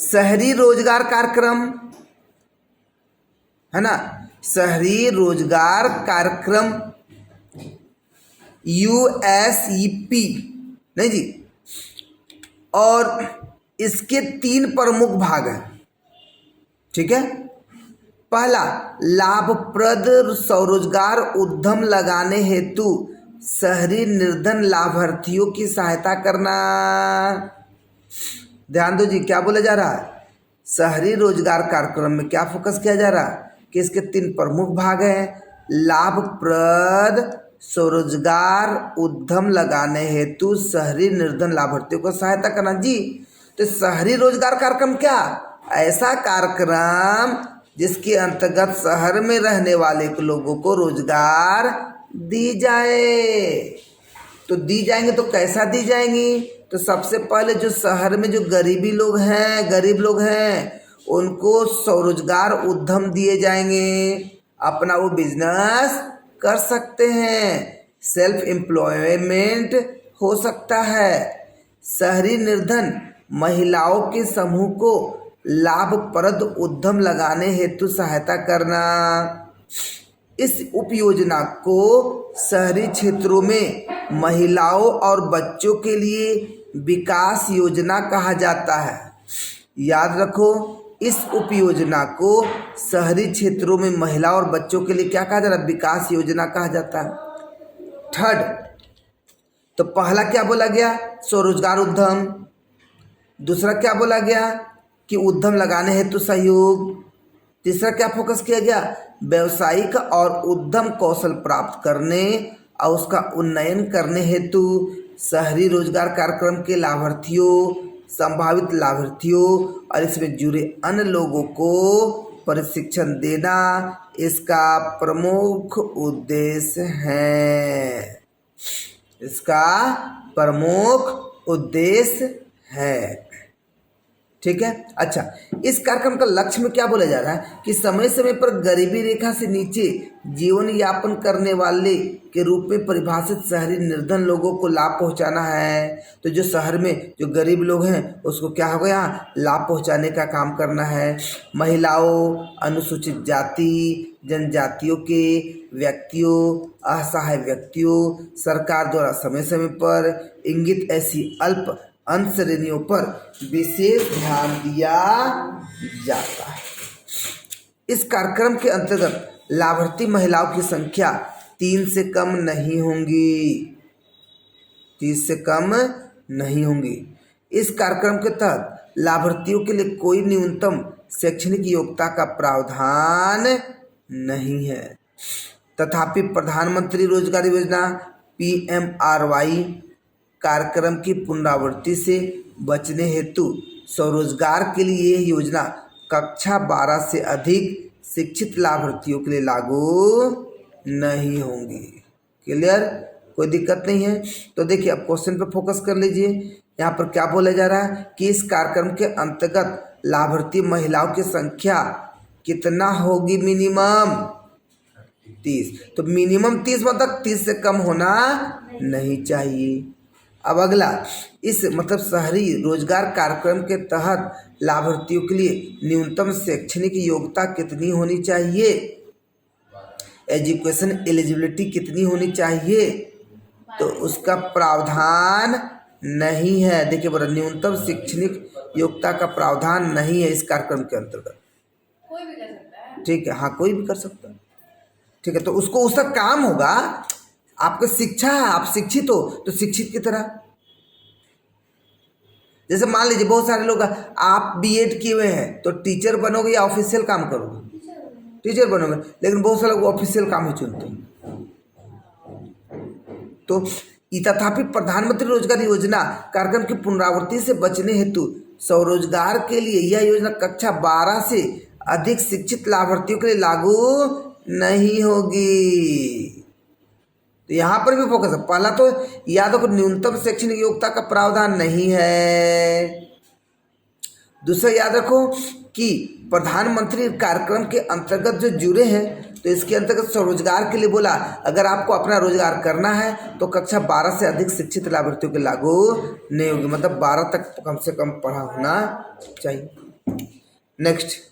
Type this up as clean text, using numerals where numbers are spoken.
शहरी रोजगार कार्यक्रम है ना, शहरी रोजगार कार्यक्रम यूएसईपी, नहीं जी। और इसके 3 प्रमुख भाग हैं, ठीक है। पहला, लाभप्रद स्वरोजगार उद्यम लगाने हेतु शहरी निर्धन लाभार्थियों की सहायता करना। ध्यान दो जी, क्या बोला जा रहा है, शहरी रोजगार कार्यक्रम में क्या फोकस किया जा रहा है कि इसके 3 प्रमुख भाग हैं। लाभप्रद स्वरोजगार उद्यम लगाने हेतु शहरी निर्धन लाभार्थियों को सहायता करना जी। तो शहरी रोजगार कार्यक्रम क्या, ऐसा कार्यक्रम जिसके अंतर्गत शहर में रहने वाले लोगों को रोजगार दी जाए। तो दी जाएंगे तो कैसा दी जाएंगी, तो सबसे पहले जो शहर में जो गरीब लोग हैं उनको स्वरोजगार उद्यम दिए जाएंगे, अपना वो बिजनेस कर सकते हैं, सेल्फ एम्प्लॉयमेंट हो सकता है। शहरी निर्धन महिलाओं के समूह को लाभप्रद उद्यम लगाने हेतु सहायता करना। इस उपयोजना को शहरी क्षेत्रों में महिलाओं और बच्चों के लिए विकास योजना कहा जाता है। याद रखो, इस उपयोजना को शहरी क्षेत्रों में महिलाओं और बच्चों के लिए क्या कहा जाता है, विकास योजना कहा जाता है। थर्ड, तो पहला क्या बोला गया, स्वरोजगार उद्यम। दूसरा क्या बोला गया कि उद्यम लगाने हेतु सहयोग। तीसरा क्या फोकस किया गया, व्यावसायिक और उद्यम कौशल प्राप्त करने और उसका उन्नयन करने हेतु शहरी रोजगार कार्यक्रम के लाभार्थियों, संभावित लाभार्थियों और इसमें जुड़े अन्य लोगों को प्रशिक्षण देना इसका प्रमुख उद्देश्य है। इसका प्रमुख उद्देश्य है, ठीक है। अच्छा, इस कार्यक्रम का लक्ष्य में क्या बोला जा रहा है कि समय समय पर गरीबी रेखा से नीचे जीवन यापन करने वाले के रूप में परिभाषित शहरी निर्धन लोगों को लाभ पहुंचाना है। तो जो शहर में जो गरीब लोग हैं उसको क्या हो गया, लाभ पहुंचाने का काम करना है। महिलाओं, अनुसूचित जाति जनजातियों के व्यक्तियों, असहाय व्यक्तियों, सरकार द्वारा समय समय पर इंगित ऐसी अल्प अंत श्रेणियों पर विशेष ध्यान दिया जाता है। इस कार्यक्रम के अंतर्गत लाभार्थी महिलाओं की संख्या 3 से कम नहीं होंगी, 30 से कम नहीं होंगी। इस कार्यक्रम के तहत लाभार्थियों के लिए कोई न्यूनतम शैक्षणिक योग्यता का प्रावधान नहीं है। तथापि प्रधानमंत्री रोजगार योजना PMRY कार्यक्रम की पुनरावृत्ति से बचने हेतु स्वरोजगार के लिए यह योजना कक्षा 12 से अधिक शिक्षित लाभार्थियों के लिए लागू नहीं होंगी। क्लियर, कोई दिक्कत नहीं है। तो देखिए, अब क्वेश्चन पे फोकस कर लीजिए। यहाँ पर क्या बोला जा रहा है कि इस कार्यक्रम के अंतर्गत लाभार्थी महिलाओं की संख्या कितना होगी, मिनिमम 30। तो मिनिमम 30 मतलब 30 से कम होना नहीं चाहिए। अब अगला, इस मतलब शहरी रोजगार कार्यक्रम के तहत लाभार्थियों के लिए न्यूनतम शैक्षणिक योग्यता कितनी होनी चाहिए, एजुकेशन एलिजिबिलिटी कितनी होनी चाहिए, तो उसका प्रावधान नहीं है। देखिए बड़ा, न्यूनतम शैक्षणिक योग्यता का प्रावधान नहीं है इस कार्यक्रम के अंतर्गत। कोई भी कर सकता है, ठीक है, हाँ कोई भी कर सकता है, ठीक है। तो उसको उसका काम होगा, आपका शिक्षा है, आप शिक्षित हो तो शिक्षित की तरह। जैसे मान लीजिए बहुत सारे लोग, आप BEd किए हुए हैं तो टीचर बनोगे या ऑफिशियल काम करोगे, टीचर बनोगे, लेकिन बहुत सारे लोग ऑफिशियल काम ही चुनते हैं। तो तथापि प्रधानमंत्री रोजगार योजना कार्यक्रम की पुनरावृत्ति से बचने हेतु स्वरोजगार के लिए यह योजना कक्षा 12 से अधिक शिक्षित लाभार्थियों के लिए लागू नहीं होगी। तो यहाँ पर भी फोकस है। पहला तो याद रखो, न्यूनतम शैक्षणिक योग्यता का प्रावधान नहीं है। दूसरा याद रखो कि प्रधानमंत्री कार्यक्रम के अंतर्गत जो जुड़े हैं तो इसके अंतर्गत स्वरोजगार के लिए बोला, अगर आपको अपना रोजगार करना है तो कक्षा 12 से अधिक शिक्षित लाभार्थियों के लागू नहीं होगी, मतलब 12 तक कम से कम पढ़ा होना चाहिए। नेक्स्ट